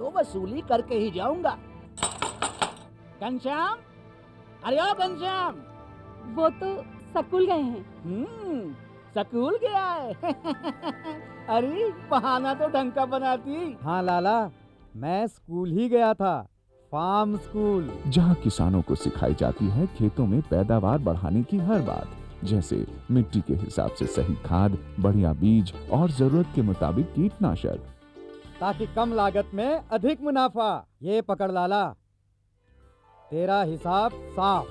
तो वसूली करके ही जाऊंगा। घनश्याम, अरे ओ घनश्याम। वो तो स्कूल गए हैं। स्कूल गया है। अरे बहाना तो ढंग का बनाती। हाँ लाला, मैं स्कूल ही गया था, फार्म स्कूल, जहाँ किसानों को सिखाई जाती है खेतों में पैदावार बढ़ाने की हर बात, जैसे मिट्टी के हिसाब से सही खाद, बढ़िया बीज और जरूरत के मुताबिक कीटनाशक, ताकि कम लागत में अधिक मुनाफा। ये पकड़ लाला, तेरा हिसाब साफ।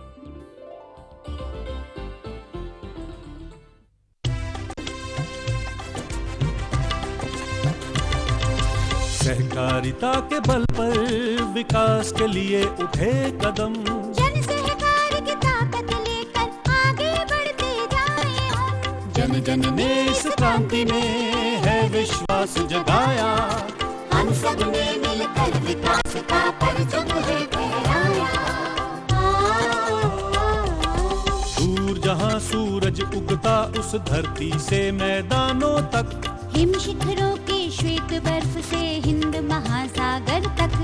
सहकारिता के बल पर विकास के लिए उठे कदम, जन सहकार की ताकत लेकर आगे बढ़ते जाएं हम। जन जन ने इस क्रांति में है विश्वास जगाया, हम सब ने मिलकर विकास का परचम है फहराया। दूर जहाँ सूरज उगता उस धरती से मैदानों तक, हिम शिखरों के श्वेत बर्फ से हिंद महासागर तक।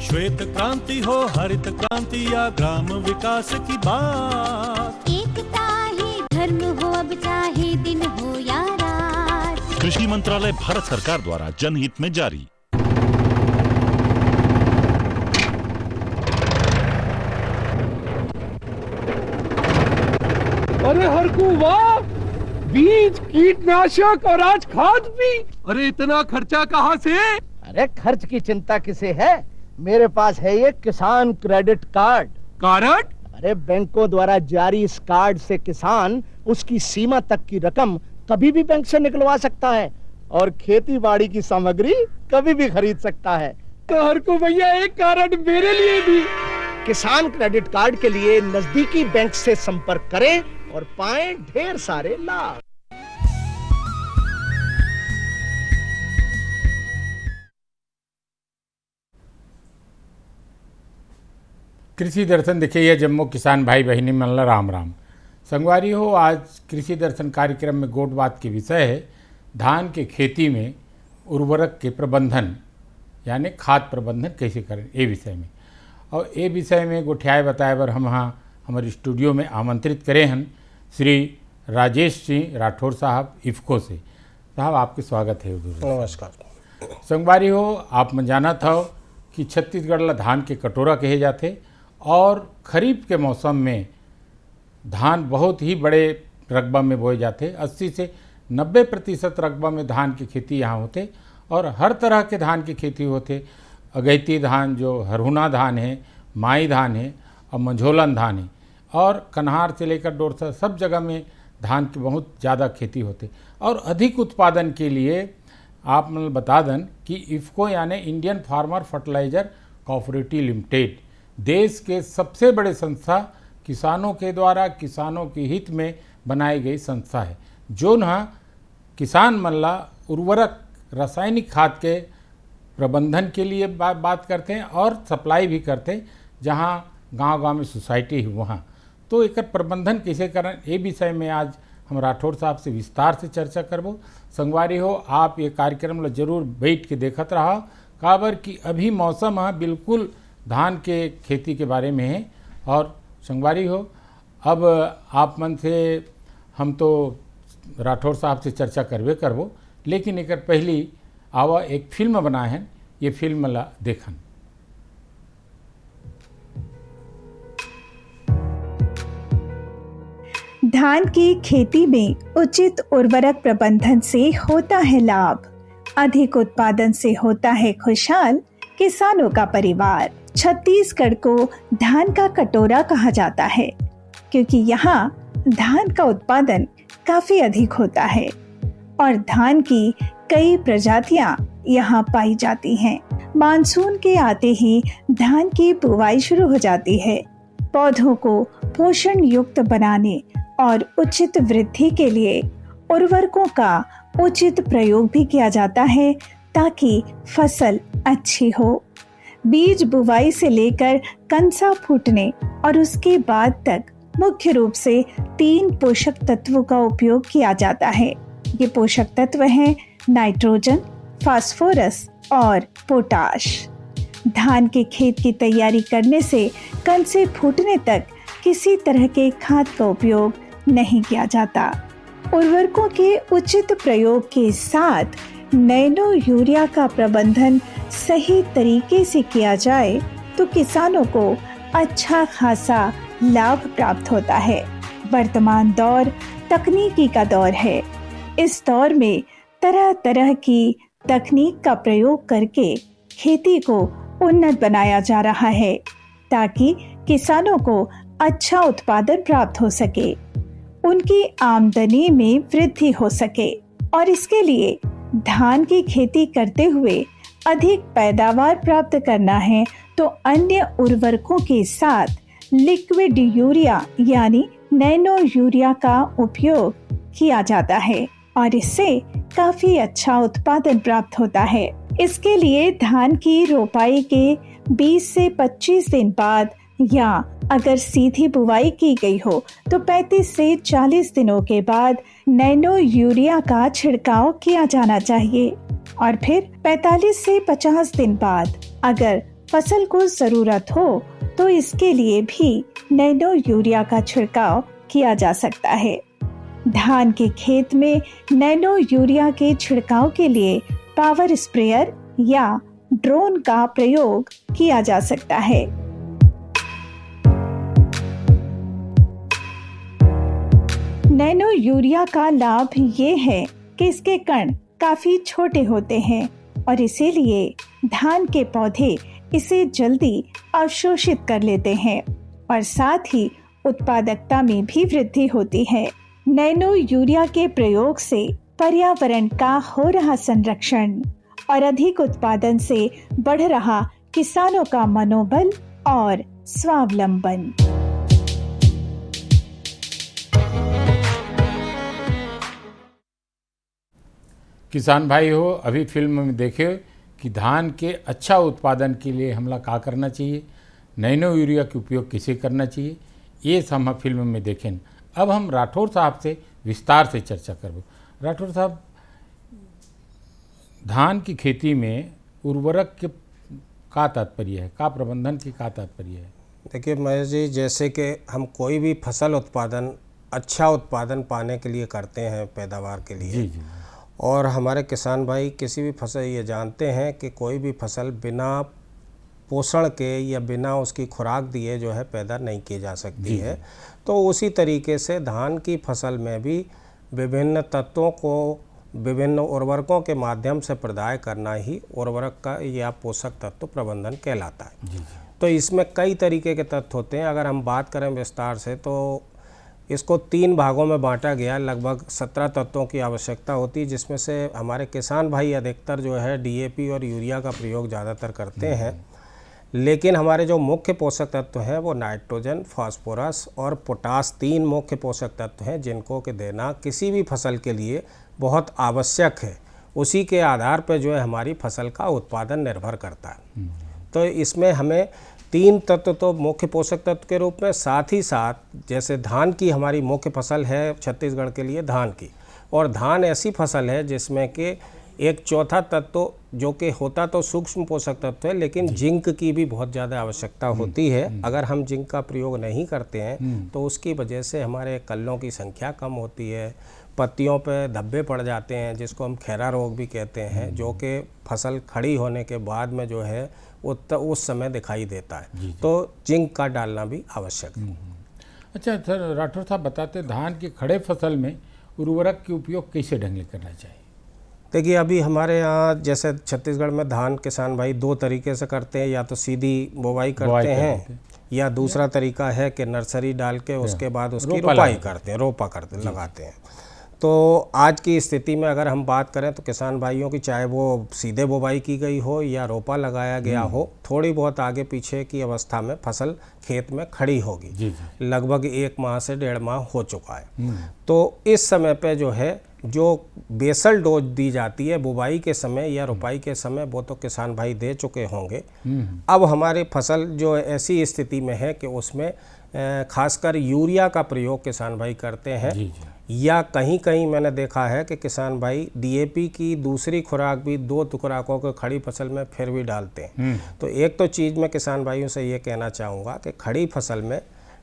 श्वेत क्रांति हो हरित क्रांति या ग्राम विकास की बात, एकता ही धर्म हो अब चाहे दिन हो या रात। कृषि मंत्रालय भारत सरकार द्वारा जनहित में जारी। अरे हरकू वाह, बीज, कीटनाशक और आज खाद भी। अरे इतना खर्चा कहाँ से? अरे खर्च की चिंता किसे है, मेरे पास है ये किसान क्रेडिट कार्ड। कार्ड? अरे बैंकों द्वारा जारी इस कार्ड से किसान उसकी सीमा तक की रकम कभी भी बैंक से निकलवा सकता है और खेती बाड़ी की सामग्री कभी भी खरीद सकता है। तो हरकू भैया एक कार्ड मेरे लिए भी। किसान क्रेडिट कार्ड के लिए नजदीकी बैंक से संपर्क करें और पाएं ढेर सारे लाभ। कृषि दर्शन देखिए जम्मू किसान भाई बहनी मन राम राम। संगवारी हो, आज कृषि दर्शन कार्यक्रम में गोट बात के विषय है धान के खेती में उर्वरक के प्रबंधन यानी खाद प्रबंधन कैसे करें, ये विषय में। और ये विषय में गोठियाए बताए बर हम हाँ हमारे स्टूडियो में आमंत्रित करे हैं श्री राजेश सिंह राठौर साहब इफ्को से। साहब आपके स्वागत है उधर। नमस्कार। संगवारी हो, आप में जाना था कि छत्तीसगढ़ ला धान के कटोरा कहे जाते और खरीफ के मौसम में धान बहुत ही बड़े रकबा में बोए जाते। 80 से 90% रकबा में धान की खेती यहाँ होते और हर तरह के धान की खेती होते। अगैती धान जो हरहुना धान है, माई धान है और मंझोलन धान है और कन्हार से लेकर डोरसा सब जगह में धान की बहुत ज़्यादा खेती होते। और अधिक उत्पादन के लिए आप मतलब बता दें कि इफ्को यानी Indian farmer fertiliser cooperative limited देश के सबसे बड़े संस्था किसानों के द्वारा किसानों के हित में बनाई गई संस्था है, जो न किसान मल्ला उर्वरक रासायनिक खाद के प्रबंधन के लिए बात करते हैं और सप्लाई भी करते हैं। जहाँ गांव-गांव में सोसाइटी है वहाँ तो एक प्रबंधन कैसे करें, ये विषय में आज हम राठौर साहब से विस्तार से चर्चा करबो। संगवारी हो, आप ये कार्यक्रम ला जरूर बैठ के देखत रहा काबर कि अभी मौसम है बिल्कुल धान के खेती के बारे में है। और संगवारी हो, अब आप मन से हम तो राठौर साहब से चर्चा करबे करबो, लेकिन एक पहली आवा एक फिल्म बनाए हैं, ये फिल्म ला देखन। धान की खेती में उचित उर्वरक प्रबंधन से होता है लाभ, अधिक उत्पादन से होता है खुशहाल किसानों का परिवार। छत्तीसगढ़ को धान का कटोरा कहा जाता है क्योंकि यहाँ धान का उत्पादन काफी अधिक होता है और धान की कई प्रजातियां यहाँ पाई जाती हैं। मानसून के आते ही धान की बुवाई शुरू हो जाती है। पौधों को पोषण युक्त बनाने और उचित वृद्धि के लिए उर्वरकों का उचित प्रयोग भी किया जाता है ताकि फसल अच्छी हो। बीज बुवाई से लेकर कंसा फूटने और उसके बाद तक मुख्य रूप से 3 पोषक तत्वों का उपयोग किया जाता है। ये पोषक तत्व हैं नाइट्रोजन, फास्फोरस और पोटाश। धान के खेत की तैयारी करने से कण से फूटने तक किसी तरह के खाद का उपयोग नहीं किया जाता। उर्वरकों के उचित प्रयोग के साथ नैनो यूरिया का प्रबंधन सही तरीके से किया जाए तो किसानों को अच्छा खासा लाभ प्राप्त होता है। वर्तमान दौर तकनीकी का दौर है। इस दौर में तरह तरह की तकनीक का प्रयोग करके खेती को उन्नत बनाया जा रहा है ताकि किसानों को अच्छा उत्पादन प्राप्त हो सके, उनकी आमदनी में वृद्धि हो सके और इसके लिए धान की खेती करते हुए अधिक पैदावार प्राप्त करना है तो अन्य उर्वरकों के साथ लिक्विड यूरिया यानी नैनो यूरिया का उपयोग किया जाता है और इससे काफी अच्छा उत्पादन प्राप्त होता है। इसके लिए धान की रोपाई के 20 से 25 दिन बाद या अगर सीधी बुवाई की गई हो तो 35 से 40 दिनों के बाद नैनो यूरिया का छिड़काव किया जाना चाहिए और फिर 45 से 50 दिन बाद अगर फसल को जरूरत हो तो इसके लिए भी नैनो यूरिया का छिड़काव किया जा सकता है। धान के खेत में नैनो यूरिया के छिड़काव के लिए पावर स्प्रेयर या ड्रोन का प्रयोग किया जा सकता है। नैनो यूरिया का लाभ ये है कि इसके कण काफी छोटे होते हैं और इसीलिए धान के पौधे इसे जल्दी अवशोषित कर लेते हैं और साथ ही उत्पादकता में भी वृद्धि होती है। नैनो यूरिया के प्रयोग से पर्यावरण का हो रहा संरक्षण और अधिक उत्पादन से बढ़ रहा किसानों का मनोबल और स्वावलंबन। किसान भाई हो, अभी फिल्म में देखे कि धान के अच्छा उत्पादन के लिए हमला क्या करना चाहिए, नैनो यूरिया के उपयोग कैसे करना चाहिए, ये सब हम फिल्म में देखें। अब हम राठौर साहब से विस्तार से चर्चा करब। राठौर साहब, धान की खेती में उर्वरक के का तात्पर्य है, का प्रबंधन की का तात्पर्य है? देखिए महेश जी, जैसे कि हम कोई भी फसल उत्पादन अच्छा उत्पादन पाने के लिए करते हैं पैदावार के लिए जी जी। और हमारे किसान भाई किसी भी फसल ये जानते हैं कि कोई भी फसल बिना पोषण के या बिना उसकी खुराक दिए जो है पैदा नहीं की जा सकती है। तो उसी तरीके से धान की फसल में भी विभिन्न तत्वों को विभिन्न उर्वरकों के माध्यम से प्रदाय करना ही उर्वरक का या पोषक तत्व प्रबंधन कहलाता है। तो इसमें कई तरीके के तत्व होते हैं। अगर हम बात करें विस्तार से तो इसको 3 भागों में बांटा गया। लगभग 17 तत्वों की आवश्यकता होती है, जिसमें से हमारे किसान भाई अधिकतर जो है डीएपी और यूरिया का प्रयोग ज़्यादातर करते हैं। लेकिन हमारे जो मुख्य पोषक तत्व हैं वो नाइट्रोजन, फास्फोरस और पोटास 3 मुख्य पोषक तत्व हैं जिनको के देना किसी भी फसल के लिए बहुत आवश्यक है। उसी के आधार पर जो है हमारी फसल का उत्पादन निर्भर करता है। तो इसमें हमें 3 तत्व तो मुख्य पोषक तत्व के रूप में, साथ ही साथ जैसे धान की हमारी मुख्य फसल है छत्तीसगढ़ के लिए धान की, और धान ऐसी फसल है जिसमें कि एक चौथा तत्व जो कि होता तो सूक्ष्म पोषक तत्व है, लेकिन जिंक की भी बहुत ज़्यादा आवश्यकता होती है। अगर हम जिंक का प्रयोग नहीं करते हैं तो उसकी वजह से हमारे कल्लों की संख्या कम होती है, पत्तियों पे धब्बे पड़ जाते हैं जिसको हम खैरा रोग भी कहते हैं, जो कि फसल खड़ी होने के बाद में जो है उस समय दिखाई देता है। तो जिंक का डालना भी आवश्यक है। अच्छा सर, राठौर साहब बताते धान की खड़े फसल में उर्वरक के उपयोग कैसे ढंग से करना चाहिए? देखिए अभी हमारे यहाँ जैसे छत्तीसगढ़ में धान किसान भाई 2 तरीके से करते हैं, या तो सीधी बुवाई करते हैं या दूसरा तरीका है कि नर्सरी डाल के उसके बाद उसकी रोपाई करते हैं, रोपा करते लगाते हैं। तो आज की स्थिति में अगर हम बात करें तो किसान भाइयों की चाहे वो सीधे बुवाई की गई हो या रोपा लगाया गया हो, थोड़ी बहुत आगे पीछे की अवस्था में फसल खेत में खड़ी होगी। लगभग 1 माह से 1.5 माह हो चुका है। तो इस समय पे जो है जो बेसल डोज दी जाती है बुवाई के समय या रोपाई के समय, वो तो किसान भाई दे चुके होंगे। अब हमारी फसल जो ऐसी स्थिति में है कि उसमें खासकर यूरिया का प्रयोग किसान भाई करते हैं। या कहीं कहीं मैंने देखा है कि किसान भाई डीएपी की दूसरी खुराक भी 2 खुराकों को खड़ी फसल में फिर भी डालते हैं। तो एक तो चीज़ मैं किसान भाइयों से ये कहना चाहूँगा कि खड़ी फसल में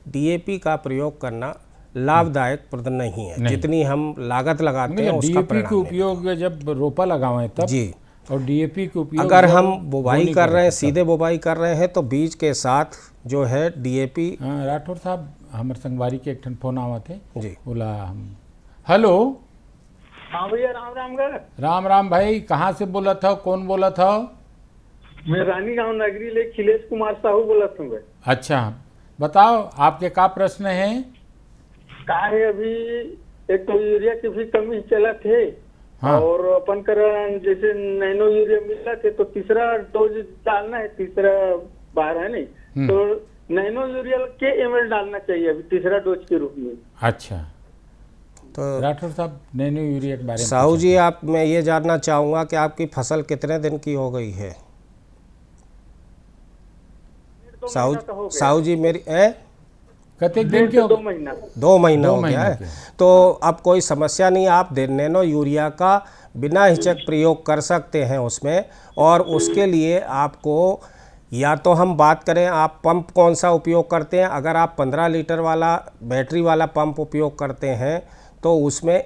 डीएपी का प्रयोग करना लाभदायक प्रद नहीं है। जितनी हम लागत लगाते हैं उसका डीएपी के उपयोग जब रोपा लगावें तब जी, और डीएपी के उपयोग अगर हम बुवाई कर रहे हैं, सीधे बुवाई कर रहे हैं तो बीज के साथ जो है डीएपी। राठौर साहब हमारे संगवारी के एक ठन फोन आवा थे जी, बोला हम हेलो। हाँ भैया, राम राम गर। राम राम भाई, कहाँ से बोला था, कौन बोला था? मैं रानी गांव नगरी ले खिलेश कुमार साहू बोला था। अच्छा बताओ आपके क्या प्रश्न है? का है अभी एक तो यूरिया की भी कमी चला थे। हाँ। और अपन कर जैसे नैनो यूरिया मिला थे तो तीसरा डोज डालना है, तीसरा बार है नहीं, तो नैनो यूरिया के ml डालना चाहिए अभी तीसरा डोज के रूप में। अच्छा, तो राठौर साहब नैनो यूरिया के बारे में साहू जी आप मैं ये जानना चाहूँगा कि आपकी फसल कितने दिन की हो गई है? साहू जी मेरी कतेक दिन के? 2 महीना। 2 महीना हो गया है, तो अब कोई समस्या नहीं, आप नैनो यूरिया का बिना हिचक प्रयोग कर सकते हैं उसमें। और उसके लिए आपको या तो हम बात करें आप पंप कौन सा उपयोग करते हैं। अगर आप 15 लीटर वाला बैटरी वाला पंप उपयोग करते हैं तो उसमें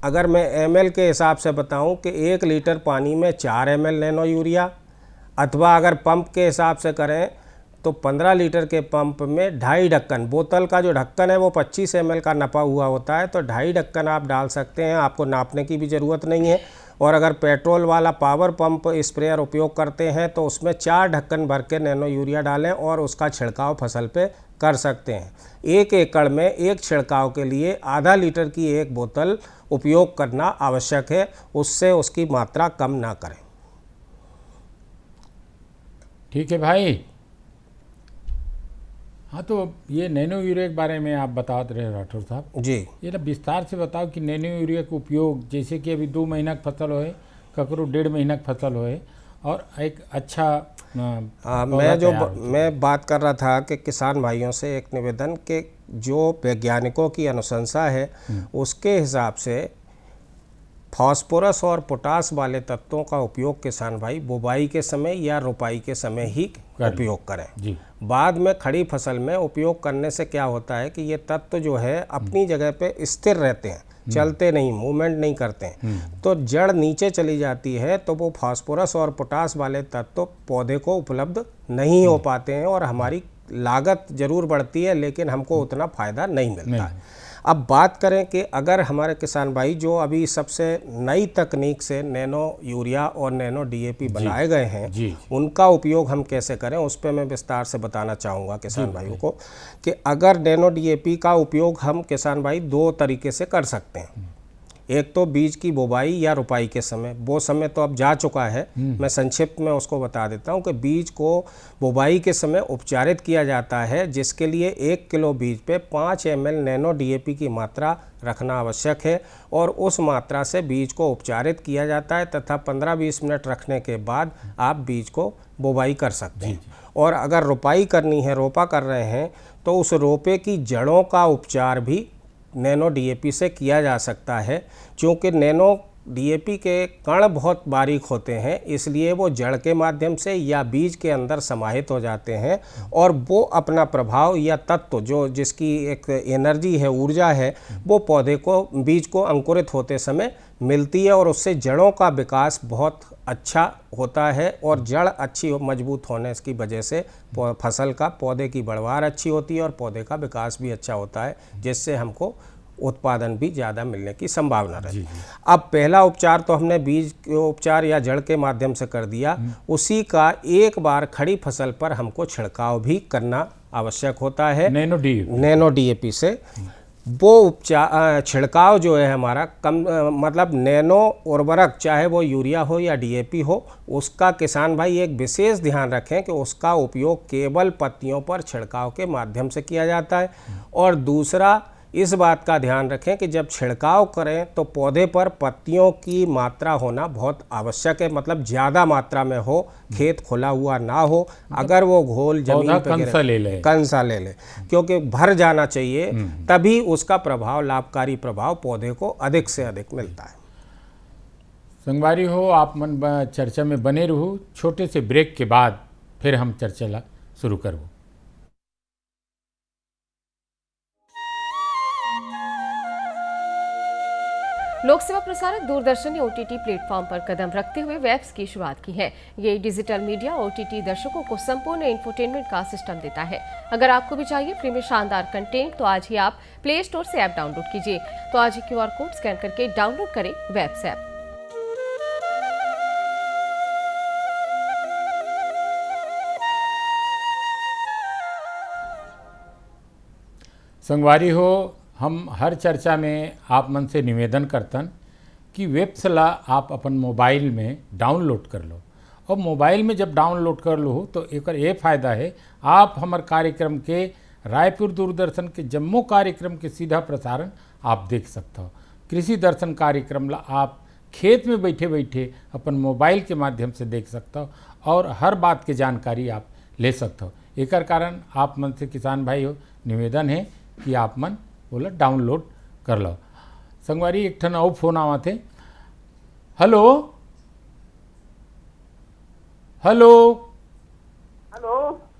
अगर मैं ml के हिसाब से बताऊं कि 1 लीटर पानी में 4 ml नैनो यूरिया, अथवा अगर पंप के हिसाब से करें तो 15 लीटर के पंप में 2.5 ढक्कन, बोतल का जो ढक्कन है वो 25 ml का नपा हुआ होता है, तो 2.5 ढक्कन आप डाल सकते हैं, आपको नापने की भी ज़रूरत नहीं है। और अगर पेट्रोल वाला पावर पंप स्प्रेयर उपयोग करते हैं तो उसमें 4 ढक्कन भर के नैनो यूरिया डालें और उसका छिड़काव फसल पे कर सकते हैं। 1 एकड़ में एक छिड़काव के लिए आधा लीटर की एक बोतल उपयोग करना आवश्यक है, उससे उसकी मात्रा कम ना करें। ठीक है भाई। हाँ, तो ये नैनो यूरिया के बारे में आप बता रहे राठौर साहब जी, ये ना विस्तार से बताओ कि नैनो यूरिया का उपयोग, जैसे कि अभी 2 महीना की फसल होए, ककरो 1.5 महीना की फसल होए और एक अच्छा मैं बात कर रहा था कि किसान भाइयों से एक निवेदन कि जो वैज्ञानिकों की अनुशंसा है उसके हिसाब से फास्फोरस और पोटास वाले तत्वों का उपयोग किसान भाई बुवाई के समय या रोपाई के समय ही उपयोग करें जी। बाद में खड़ी फसल में उपयोग करने से क्या होता है कि ये तत्व जो है अपनी जगह पे स्थिर रहते हैं, चलते नहीं, मूवमेंट नहीं करते हैं, तो जड़ नीचे चली जाती है तो वो फास्फोरस और पोटास वाले तत्व पौधे को उपलब्ध नहीं हो पाते हैं और हमारी लागत जरूर बढ़ती है लेकिन हमको उतना फ़ायदा नहीं मिलता है। अब बात करें कि अगर हमारे किसान भाई जो अभी सबसे नई तकनीक से नैनो यूरिया और नैनो डीएपी बनाए गए हैं उनका उपयोग हम कैसे करें, उस पर मैं विस्तार से बताना चाहूँगा किसान भाइयों को कि अगर नैनो डीएपी का उपयोग हम किसान भाई 2 तरीके से कर सकते हैं। एक तो बीज की बुवाई या रोपाई के समय, वो समय तो अब जा चुका है, मैं संक्षिप्त में उसको बता देता हूँ कि बीज को बुवाई के समय उपचारित किया जाता है, जिसके लिए 1 किलो बीज पे 5 ml नैनो डीएपी की मात्रा रखना आवश्यक है और उस मात्रा से बीज को उपचारित किया जाता है तथा 15-20 मिनट रखने के बाद आप बीज को बुवाई कर सकते हैं। और अगर रोपाई करनी है, रोपा कर रहे हैं, तो उस रोपे की जड़ों का उपचार भी नैनो डीएपी से किया जा सकता है। क्योंकि नैनो डीएपी के कण बहुत बारीक होते हैं इसलिए वो जड़ के माध्यम से या बीज के अंदर समाहित हो जाते हैं और वो अपना प्रभाव या तत्व जो जिसकी एक एनर्जी है, ऊर्जा है, वो पौधे को, बीज को अंकुरित होते समय मिलती है और उससे जड़ों का विकास बहुत अच्छा होता है और जड़ अच्छी मजबूत होने की वजह से फसल का, पौधे की बढ़वार अच्छी होती है और पौधे का विकास भी अच्छा होता है, जिससे हमको उत्पादन भी ज़्यादा मिलने की संभावना रहती है। अब पहला उपचार तो हमने बीज के उपचार या जड़ के माध्यम से कर दिया, उसी का एक बार खड़ी फसल पर हमको छिड़काव भी करना आवश्यक होता है नैनो डीएपी से। वो उपचार छिड़काव जो है हमारा मतलब नैनो उर्वरक, चाहे वो यूरिया हो या डीएपी हो, उसका किसान भाई एक विशेष ध्यान रखें कि उसका उपयोग केवल पत्तियों पर छिड़काव के माध्यम से किया जाता है। और दूसरा इस बात का ध्यान रखें कि जब छिड़काव करें तो पौधे पर पत्तियों की मात्रा होना बहुत आवश्यक है, मतलब ज़्यादा मात्रा में हो, खेत खुला हुआ ना हो। अगर वो घोल जमीन पर कंसा ले ले, क्योंकि भर जाना चाहिए, तभी उसका प्रभाव, लाभकारी प्रभाव पौधे को अधिक से अधिक मिलता है। संगवारी हो, आप चर्चा में बने रहो। छोटे से ब्रेक के बाद फिर हम चर्चा शुरू करूँ। लोक सेवा प्रसारक दूरदर्शन ने OTT प्लेटफॉर्म पर कदम रखते हुए वेब्स की शुरुआत की है। ये डिजिटल मीडिया OTT दर्शकों को संपूर्ण इंफोटेनमेंट का सिस्टम देता है। अगर आपको भी चाहिए फ्री में शानदार कंटेंट, तो आज ही आप प्ले स्टोर से ऐप डाउनलोड कीजिए। तो आज ही QR कोड स्कैन करके डाउनलोड करें वेब्स ऐप। संगवारी हो, हम हर चर्चा में आप मन से निवेदन करतन कि वेब्स ला आप अपन मोबाइल में डाउनलोड कर लो। और मोबाइल में जब डाउनलोड कर लो तो एक ये फ़ायदा है, आप हमारे कार्यक्रम के रायपुर दूरदर्शन के जम्मू कार्यक्रम के सीधा प्रसारण आप देख सकते हो। कृषि दर्शन कार्यक्रम ला आप खेत में बैठे बैठे अपन मोबाइल के माध्यम से देख सकते हो और हर बात की जानकारी आप ले सकते हो। एक कारण आप मन से किसान भाई हो निवेदन है कि आप मन बोला डाउनलोड कर लो। संगवारी एक ठन और फोन आवा थे। हेलो हेलो हेलो,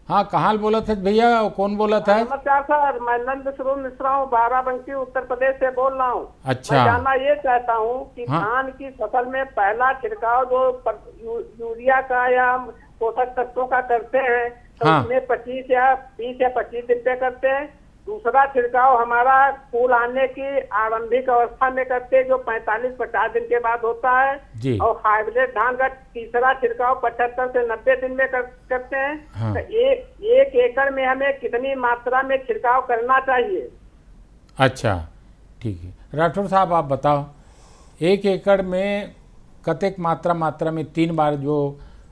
हाँ, कहाँ बोला था भैया, कौन बोला था? नमस्कार सर, मैं नंद स्वरूप मिश्रा हूँ, बाराबंकी उत्तर प्रदेश से बोल रहा हूँ। अच्छा, मैं जानना ये चाहता हूँ कि हाँ? धान की फसल में पहला छिड़काव जो यूरिया का या पोषक तत्वों का करते हैं, तो हाँ? उसमें 20 या 20 दिन पे करते हैं। दूसरा छिड़काव हमारा फूल आने की आरंभिक अवस्था में करते हैं, जो 45-50 दिन के बाद होता है जी। और हाइब्रिड धान का तीसरा छिड़काव 75 से 90 दिन में करते हैं। हाँ। तो एक एकड़ में हमें कितनी मात्रा में छिड़काव करना चाहिए? अच्छा, ठीक है। राठौर साहब आप बताओ, 1 एकड़ में कतेक मात्रा में 3 बार जो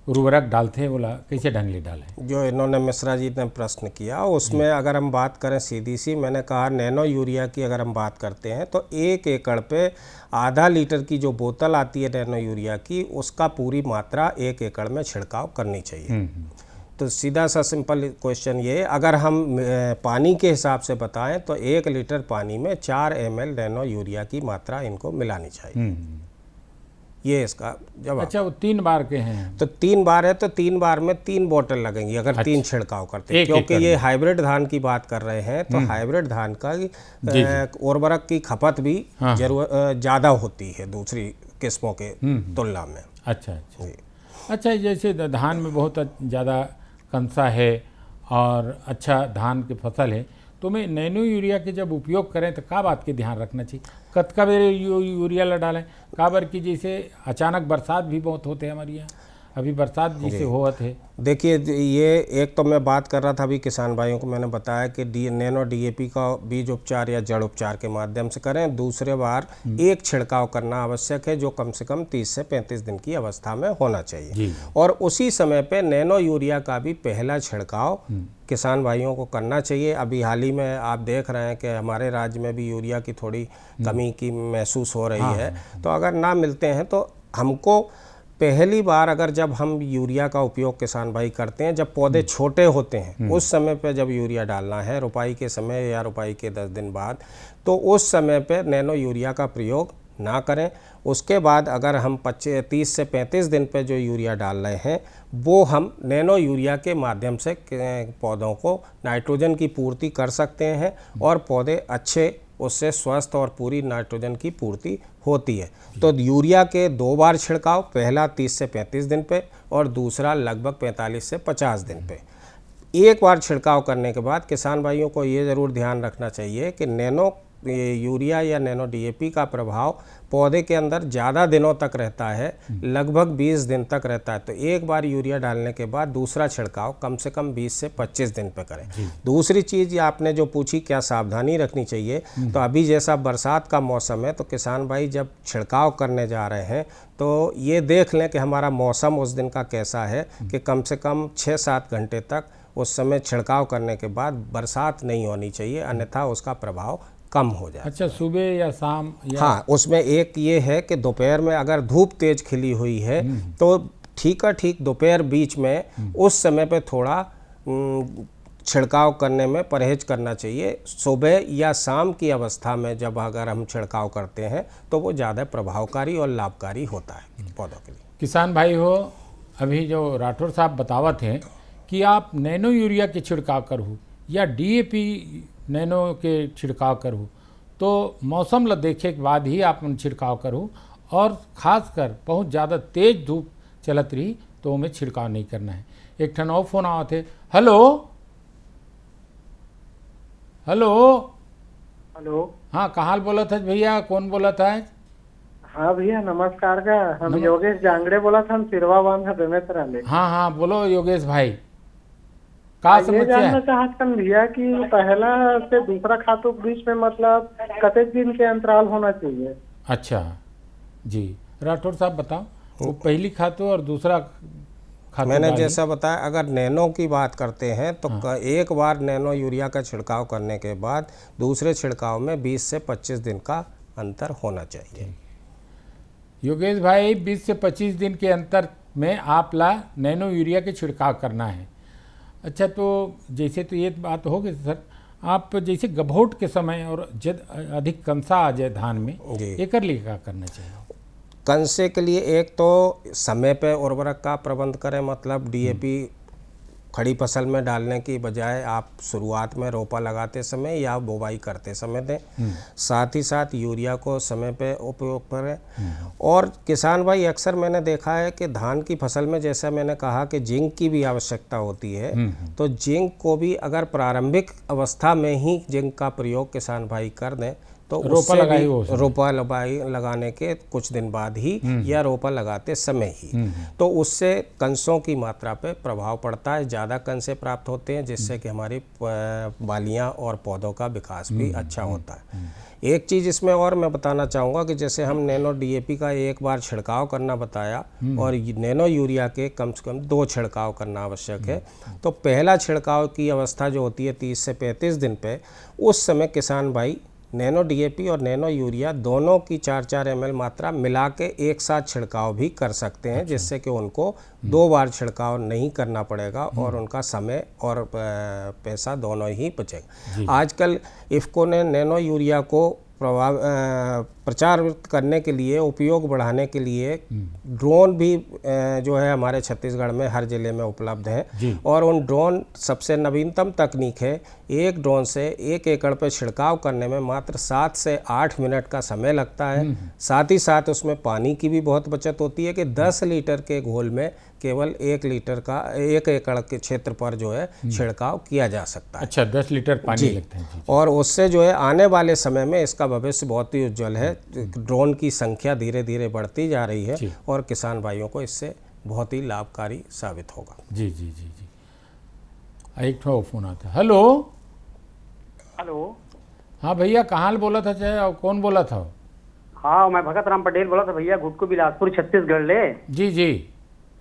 उर्वरक डालते हैं, बोला कैसे ढंग ले डालें? जो इन्होंने मिश्रा जी ने प्रश्न किया उसमें अगर हम बात करें सीधी सी, मैंने कहा नैनो यूरिया की अगर हम बात करते हैं तो 1 एकड़ पे आधा लीटर की जो बोतल आती है नैनो यूरिया की, उसका पूरी मात्रा 1 एकड़ में छिड़काव करनी चाहिए। तो सीधा सा सिंपल क्वेश्चन ये, अगर हम पानी के हिसाब से बताएं तो 1 लीटर पानी में 4 ml नैनो यूरिया की मात्रा इनको मिलानी चाहिए। ये इसका जवाब। अच्छा, वो 3 बार के हैं, तो 3 बार है तो 3 बार में 3 बोतल लगेंगी अगर 3 छिड़काव करते हैं, क्योंकि ये हाइब्रिड धान की बात कर रहे हैं तो हाइब्रिड धान का उर्वरक की खपत भी ज़्यादा होती है दूसरी किस्मों के तुलना में। अच्छा, अच्छा, जैसे धान में बहुत ज़्यादा कंसा है और अच्छा धान की फसल है, तो मैं नैनो यूरिया के जब उपयोग करें तो का बात के ध्यान रखना चाहिए? कतका बेर यूरिया ला डालें? काबर की जैसे अचानक बरसात भी बहुत होते हैं हमारे यहाँ, अभी बरसात जैसे होत है। देखिए, ये एक तो मैं बात कर रहा था अभी किसान भाइयों को, मैंने बताया कि नैनो DAP का बीज उपचार या जड़ उपचार के माध्यम से करें। दूसरे बार एक छिड़काव करना आवश्यक है जो कम से कम 30 से 35 दिन की अवस्था में होना चाहिए। और उसी समय पे नैनो यूरिया का भी पहला छिड़काव किसान भाइयों को करना चाहिए। अभी हाल ही में आप देख रहे हैं कि हमारे राज्य में भी यूरिया की थोड़ी कमी की महसूस हो रही है। तो अगर ना मिलते हैं तो हमको पहली बार अगर जब हम यूरिया का उपयोग किसान भाई करते हैं, जब पौधे छोटे होते हैं उस समय पे जब यूरिया डालना है, रुपाई के समय या रुपाई के 10 दिन बाद, तो उस समय पे नैनो यूरिया का प्रयोग ना करें। उसके बाद अगर हम 30 से 35 दिन पे जो यूरिया डाल रहे हैं वो हम नैनो यूरिया के माध्यम से पौधों को नाइट्रोजन की पूर्ति कर सकते हैं और पौधे अच्छे उससे स्वस्थ और पूरी नाइट्रोजन की पूर्ति होती है। तो यूरिया के 2 बार छिड़काव, पहला 30 से 35 दिन पे और दूसरा लगभग 45 से 50 दिन पे। एक बार छिड़काव करने के बाद किसान भाइयों को ये ज़रूर ध्यान रखना चाहिए कि नैनो यूरिया या नैनो DAP का प्रभाव पौधे के अंदर ज़्यादा दिनों तक रहता है, लगभग 20 दिन तक रहता है। तो एक बार यूरिया डालने के बाद दूसरा छिड़काव कम से कम 20 से 25 दिन पे करें। दूसरी चीज़ आपने जो पूछी क्या सावधानी रखनी चाहिए, तो अभी जैसा बरसात का मौसम है तो किसान भाई जब छिड़काव करने जा रहे हैं तो ये देख लें कि हमारा मौसम उस दिन का कैसा है, कि कम से कम 6-7 घंटे तक उस समय छिड़काव करने के बाद बरसात नहीं होनी चाहिए, अन्यथा उसका प्रभाव कम हो जाए। अच्छा, सुबह या शाम या... हाँ, उसमें एक ये है कि दोपहर में अगर धूप तेज खिली हुई है तो ठीक दोपहर बीच में उस समय पे थोड़ा छिड़काव करने में परहेज करना चाहिए। सुबह या शाम की अवस्था में जब अगर हम छिड़काव करते हैं तो वो ज़्यादा प्रभावकारी और लाभकारी होता है पौधों के लिए। किसान भाई हो, अभी जो राठौर साहब बतावत हैं कि आप नैनो यूरिया के छिड़काव करूँ या DAP नैनो के छिड़काव करूँ तो मौसम ल देखे के बाद ही आप छिड़काव करूँ, और ख़ासकर बहुत ज़्यादा तेज़ धूप चलत रही तो हमें छिड़काव नहीं करना है। एक ठन और फोन आवत है। Hello hello hello. हाँ, कहाँ बोला था भैया, कौन बोला था? हाँ भैया नमस्कार का, हम योगेश जांगड़े बोला था, हम सिरवा बांध बेमेतरा ले। हाँ, बोलो योगेश भाई, का समस्या है? जानना चाहत हन भैया कि पहला से दूसरा खातों के बीच में मतलब कतेक दिन के अंतराल होना चाहिए? अच्छा जी, राठौर साहब बताओ, वो पहली खातों और दूसरा खातों मैंने जैसा बताया, अगर नैनो की बात करते हैं तो एक बार नैनो यूरिया का छिड़काव करने के बाद दूसरे छिड़काव में 20 से 25 दिन का अंतर होना चाहिए। योगेश भाई, 20 से 25 दिन के अंतर में आप नैनो यूरिया के छिड़काव करना है। अच्छा, तो जैसे तो ये बात होगी सर, आप जैसे गभोट के समय और जब अधिक कंसा आ जाए धान में, एकर लिए क्या करना चाहिए? कंसे के लिए एक तो समय पे उर्वरक का प्रबंध करें, मतलब DAP खड़ी फसल में डालने की बजाय आप शुरुआत में रोपा लगाते समय या बुवाई करते समय दें। साथ ही साथ यूरिया को समय पे उपयोग करें। और किसान भाई, अक्सर मैंने देखा है कि धान की फसल में जैसा मैंने कहा कि जिंक की भी आवश्यकता होती है, तो जिंक को भी अगर प्रारंभिक अवस्था में ही जिंक का प्रयोग किसान भाई कर दें तो रोपा लगाने के कुछ दिन बाद ही या रोपा लगाते समय ही, तो उससे कंसों की मात्रा पे प्रभाव पड़ता है, ज़्यादा कंसे प्राप्त होते हैं, जिससे कि हमारी बालियां और पौधों का विकास भी अच्छा होता है। एक चीज़ इसमें और मैं बताना चाहूँगा कि जैसे हम नैनो DAP का एक बार छिड़काव करना बताया और नैनो यूरिया के कम से कम 2 छिड़काव करना आवश्यक है। तो पहला छिड़काव की अवस्था जो होती है 30 से 35 दिन पे, उस समय किसान भाई नैनो DAP और नैनो यूरिया दोनों की 4-4 ml मात्रा मिला के एक साथ छिड़काव भी कर सकते हैं, जिससे कि उनको 2 बार छिड़काव नहीं करना पड़ेगा और उनका समय और पैसा दोनों ही बचेगा। आजकल इफ़को ने नैनो यूरिया को प्रचार करने के लिए, उपयोग बढ़ाने के लिए ड्रोन भी जो है हमारे छत्तीसगढ़ में हर जिले में उपलब्ध है, और उन ड्रोन सबसे नवीनतम तकनीक है। एक ड्रोन से 1 एकड़ पे छिड़काव करने में मात्र 7 से 8 मिनट का समय लगता है। साथ ही साथ उसमें पानी की भी बहुत बचत होती है कि 10 लीटर के घोल में केवल 1 लीटर का 1 एकड़ के क्षेत्र पर जो है छिड़काव किया जा सकता है। अच्छा, 10 लीटर पानी लगता है। और उससे जो है आने वाले समय में इसका भविष्य बहुत ही उज्जवल है। ड्रोन की संख्या धीरे धीरे बढ़ती जा रही है और किसान भाइयों को इससे बहुत ही लाभकारी साबित होगा। जी जी जी जी। एक ठो फोन आता है। Hello hello. हाँ भैया, कहाँ बोला था, चाहे कौन बोला था? हाँ, मैं भगत राम पटेल बोला था भैया, गुटकू बिलासपुर छत्तीसगढ़ ले। जी जी।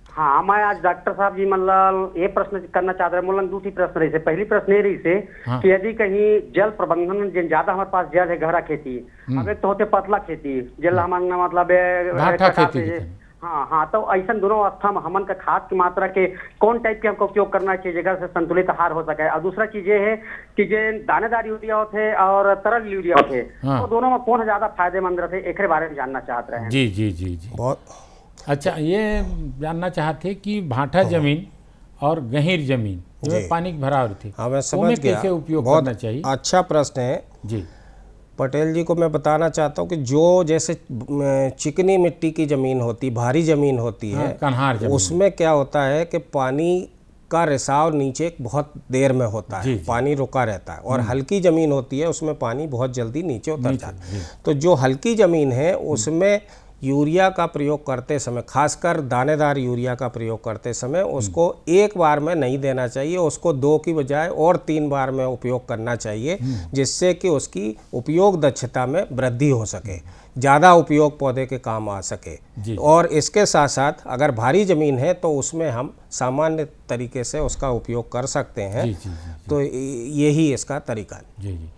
हाँ, मैं आज डॉक्टर साहब जी मतलब ये प्रश्न करना चाह रहे, मतलब 2 प्रश्न रही से। पहली प्रश्न ये रही से कि यदि कहीं जल प्रबंधन जिन ज्यादा हमारे पास जल है, गहरा खेती, अब एक तो होते पतला खेती, जल हमारा मतलब हाँ, तो ऐसा दोनों अवस्था में हमन का खाद की मात्रा के कौन टाइप के हमको उपयोग करना चाहिए जगह से संतुलित आहार हो सके। और दूसरा चीज ये है कि जो दानेदार यूरिया होते और तरल यूरिया होते, तो दोनों में कौन ज्यादा फायदेमंद रहते, एक बारे में जानना चाहते हैं। जी जी जी जी। बहुत अच्छा, ये जानना चाहते कि भाटा जमीन और गहीर जमीन में पानी की भराव थी, हाँ मैं समझ गया, कैसे उपयोग करना चाहिए? अच्छा प्रश्न है जी। पटेल जी को मैं बताना चाहता हूँ कि जो जैसे चिकनी मिट्टी की ज़मीन होती, भारी ज़मीन होती है, कन्हार जमीन, उसमें क्या होता है कि पानी का रिसाव नीचे बहुत देर में होता है, पानी रुका रहता है, और हल्की ज़मीन होती है उसमें पानी बहुत जल्दी नीचे उतर जाता है। तो जो हल्की ज़मीन है उसमें यूरिया का प्रयोग करते समय, खासकर दानेदार यूरिया का प्रयोग करते समय, उसको एक बार में नहीं देना चाहिए, उसको 2 की बजाय और 3 बार में उपयोग करना चाहिए, जिससे कि उसकी उपयोग दक्षता में वृद्धि हो सके, ज़्यादा उपयोग पौधे के काम आ सके। और इसके साथ साथ अगर भारी ज़मीन है तो उसमें हम सामान्य तरीके से उसका उपयोग कर सकते हैं। तो यही इसका तरीका है। जी जी।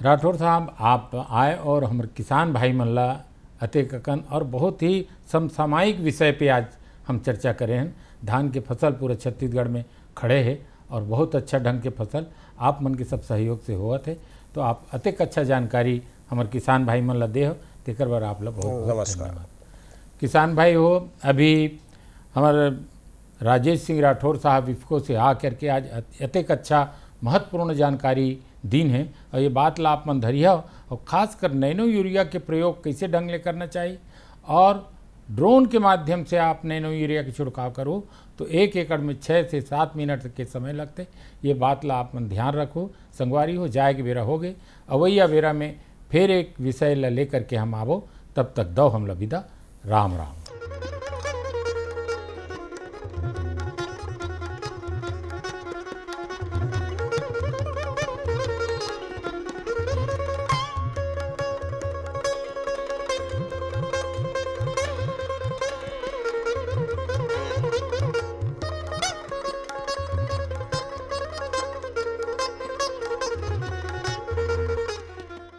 राठौर साहब आप आए और हमारे किसान भाई मन ला अतेकन और बहुत ही समसामयिक विषय पे आज हम चर्चा करें हैं। धान के फसल पूरे छत्तीसगढ़ में खड़े है और बहुत अच्छा ढंग के फसल आप मन के सब सहयोग से होत है। तो आप अतेक अच्छा जानकारी हमारे किसान भाई मन ला दे हो, तेकर बार आप ला बहुत नमस्कार। धन्यवाद। किसान भाई हो, अभी हमारे राजेश सिंह राठौर साहब इफ्को से आ करके आज अतेक अच्छा महत्वपूर्ण जानकारी दीन है और ये बात ला आप मन धरिया और ख़ासकर नैनो यूरिया के प्रयोग कैसे ढंग ले करना चाहिए और ड्रोन के माध्यम से आप नैनो यूरिया के छिड़काव करो तो 1 एकड़ में 6 से 7 मिनट के समय लगते। ये बात ला आप मन ध्यान रखो। संगवारी हो जाए के बेरा हो गए, अवैया बेरा में फिर एक विषय ला लेकर के हम आवो। तब तक दो हम ला विदा। राम राम।